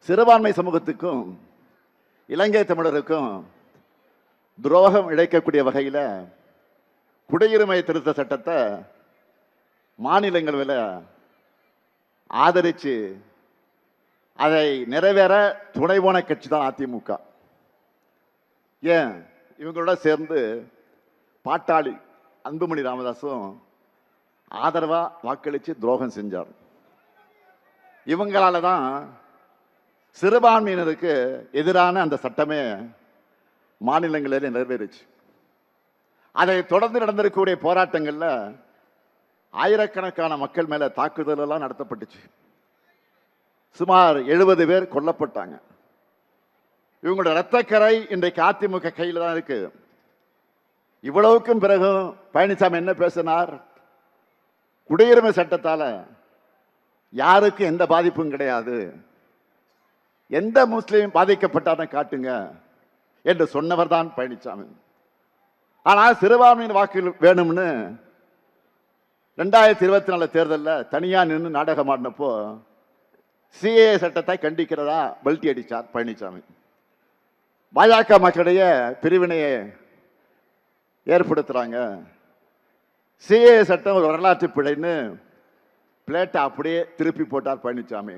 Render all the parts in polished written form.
சிறுபான்மை சமூகத்துக்கும் இலங்கை தமிழருக்கும் துரோகம் இழைக்கக்கூடிய வகையில் குடியுரிமை திருத்த சட்டத்தை மாநிலங்களவையில் ஆதரித்து அதை நிறைவேற துணை போன கட்சி தான் அதிமுக. ஏன் இவங்களோட சேர்ந்து பாட்டாளி அன்புமணி ராமதாஸும் ஆதரவாக வாக்களித்து துரோகம் செஞ்சார். இவங்களால தான் சிறுபான்மையினருக்கு எதிரான அந்த சட்டமே மாநிலங்களில் நிறைவேறுச்சு. அதை தொடர்ந்து நடந்திருக்கக்கூடிய போராட்டங்களில் ஆயிரக்கணக்கான மக்கள் மேலே தாக்குதல் எல்லாம் நடத்தப்பட்டுச்சு. சுமார் 70 பேர் கொல்லப்பட்டாங்க. இவங்களோட இரத்தக்கரை இன்றைக்கு அதிமுக கையில் தான் இருக்கு. இவ்வளவுக்கும் பிறகும் பழனிசாமி என்ன பேசினார்? குடியுரிமை சட்டத்தால யாருக்கும் எந்த பாதிப்பும் கிடையாது, எந்த முஸ்லீம் பாதிக்கப்பட்டாலும் காட்டுங்க என்று சொன்னவர் தான் பழனிசாமி. ஆனால் சிறுபான்மையின் வாக்கு வேணும்னு 2024 தேர்தலில் தனியா நின்று நாடகம் ஆடினப்போ சிஏ சட்டத்தை கண்டிக்கிறதா பல்டி அடித்தார் பழனிசாமி. பாஜக மக்களுடைய பிரிவினையை ஏற்படுத்துறாங்க, சிஏ சட்டம் ஒரு வரலாற்று பிழைன்னு பிளேட்டை அப்படியே திருப்பி போட்டார் பழனிசாமி.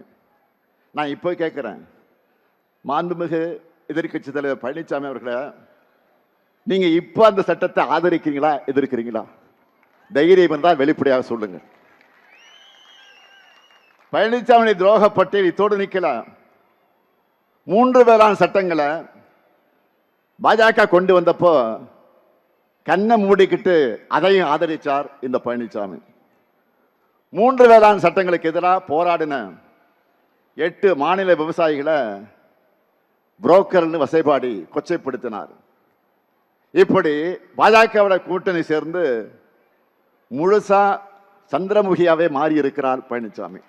நான் இப்போ கேட்குறேன், மாண்புமிகு எதிர்கட்சி தலைவர் பழனிசாமி அவர்களை, நீங்க இப்போ அந்த சட்டத்தை ஆதரிக்கிறீங்களா எதிர்க்கிறீங்களா? தைரியம் இருந்தால் வெளிப்படையாக சொல்லுங்க. பழனிசாமி துரோக பட்டியல் இத்தோடு நிற்கல. 3 வேளாண் சட்டங்களை பாஜக கொண்டு வந்தப்போ கண்ணை மூடிக்கிட்டு அதையும் ஆதரிச்சார் இந்த பழனிசாமி. 3 வேளாண் சட்டங்களுக்கு எதிராக போராடின 8 மாநில விவசாயிகளை புரோக்கர்னு வசைபாடி கொச்சைப்படுத்தினார். இப்படி பாஜகவோட கூட்டணி சேர்ந்து முழுசா சந்திரமுகியாவே மாறி இருக்கிறார் பழனிசாமி.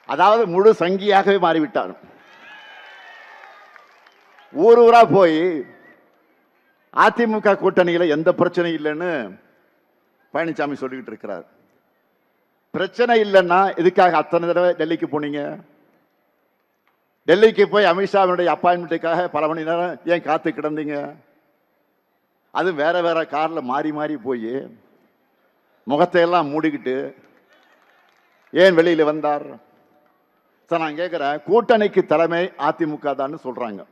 அதாவது முழு சங்கியாகவே மாறிவிட்டார். ஊர் ஊரா போய் அதிமுக கூட்டணியில் எந்த பிரச்சனையும் இல்லைன்னு பழனிசாமி சொல்லிக்கிட்டு இருக்கிறார். பிரச்சனை இல்லைன்னா எதுக்காக அத்தனை தடவை டெல்லிக்கு போனீங்க? டெல்லிக்கு போய் அமித்ஷாவினுடைய அப்பாயின்மெண்ட்டுக்காக பல மணி நேரம் ஏன் காத்து கிடந்தீங்க? அது வேற வேற கார்ல மாறி மாறி போய் முகத்தை எல்லாம் மூடிக்கிட்டு ஏன் வெளியில வந்தார்? சார், நான் கேட்கிறேன், கூட்டணிக்கு தலைமை அதிமுக தான் சொல்றாங்க.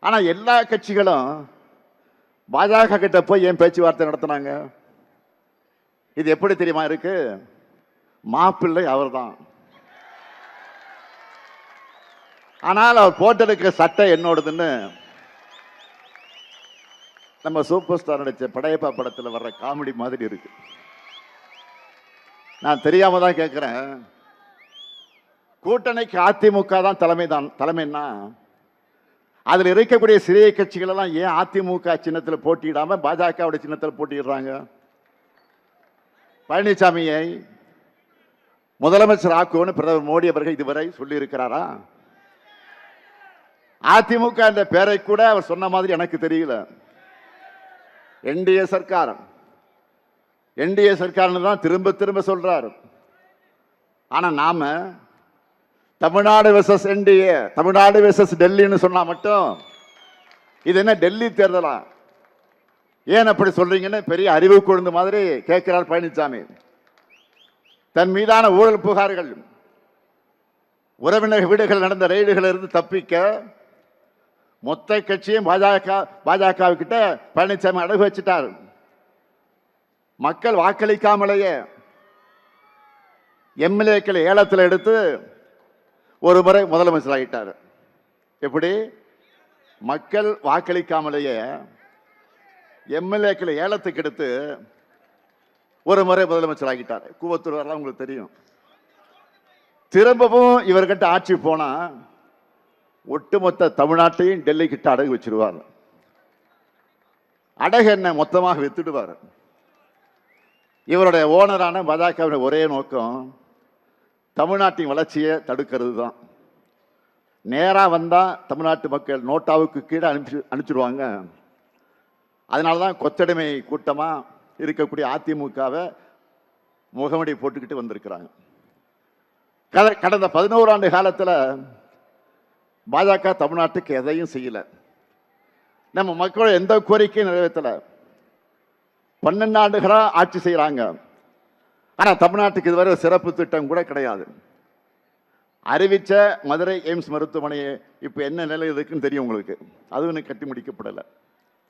ஆனா எல்லா கட்சிகளும் பாஜக கிட்ட போய் ஏன் பேச்சுவார்த்தை நடத்தினாங்க? இது எப்படி தெரியுமா இருக்கு? மாப்பிள்ளை அவர் தான். ஆனால் அவர் போட்டிருக்கிற சட்டை என்னோடதுன்னு நம்ம சூப்பர் ஸ்டார் நடிச்ச படையப்பா படத்தில் வர்ற காமெடி மாதிரி இருக்கு. நான் தெரியாம தான் கேட்கிறேன், கூட்டணிக்கு அதிமுக தான் தலைமைன்னா அதில் இருக்கக்கூடிய சிறிய கட்சிகள் எல்லாம் ஏன் அதிமுக சின்னத்தில் போட்டியிடாம பாஜகவுடைய சின்னத்தில் போட்டியிடுறாங்க? பழனிசாமியை முதலமைச்சர் ஆக்குவோன்னு பிரதமர் மோடி அவர்கள் இதுவரை சொல்லி இருக்கிறாரா? அதிமுக என்ற பெயரை கூட அவர் சொன்ன மாதிரி எனக்கு தெரியல. என்டிஏ சர்க்கார் தான் திரும்ப திரும்ப சொல்றாரு. ஆனா நாம Tamil Nadu versus NDA, Tamil Nadu versus டெல்லின்னு சொன்னா மட்டும் இது என்ன டெல்லி தேர்தலா? ஏன் அப்படி சொல்றீங்கன்னு பெரிய அறிவு கொழுந்து மாதிரி கேட்கிறார் பழனிசாமி. தன் மீதான ஊழல் புகார்கள், உறவினர் வீடுகள் நடந்த ரெய்டுகள் இருந்து தப்பிக்க மொத்த கட்சியும் பாஜக கிட்ட பழனிசாமி அடகு வச்சுட்டார். மக்கள் வாக்களிக்காமலேயே எம்எல்ஏக்களை ஏலத்தில் எடுத்து ஒரு முறை முதலமைச்சர் ஆகிட்டார். எப்படி? மக்கள் வாக்களிக்காமலேயே எம்எல்ஏக்களை ஏலத்துக்கு எடுத்து ஒரு முறை முதலமைச்சர் ஆகிட்டார். கூவத்தூர் வரலாம் உங்களுக்கு தெரியும். திரும்பவும் இவர்கிட்ட ஆட்சி போனா ஒட்டுமொத்த தமிழ்நாட்டையும் டெல்லி கிட்ட அடகு வச்சிருவார். அடகு என்ன மொத்தமாக வித்துடுவார். இவருடைய ஓனரான பாஜகவுடைய ஒரே நோக்கம் தமிழ்நாட்டின் வளர்ச்சியை தடுக்கிறது தான். நேரா வந்தா தமிழ்நாட்டு மக்கள் நோட்டாவுக்கு கீழே அனுப்பிச்சிடுவாங்க. அதனாலதான் கொத்தடிமை கூட்டமா இருக்கக்கூடிய அதிமுகவை முகமடி போட்டுக்கிட்டு வந்திருக்கிறாங்க. கடந்த 11 ஆண்டு காலத்தில் பாஜக தமிழ்நாட்டுக்கு எதையும் செய்யல. நம்ம மக்கள் எந்த கோரிக்கையும் நிறைவேற்றல. 12 ஆண்டுகளா ஆட்சி செய்யறாங்க. ஆனா தமிழ்நாட்டுக்கு இதுவரை சிறப்பு திட்டம் கூட கிடையாது. அறிவிச்ச மதுரை எய்ம்ஸ் மருத்துவமனை இப்ப என்ன நிலை இருக்குன்னு தெரியும் உங்களுக்கு. அதுவும் கட்டி முடிக்கப்படலை.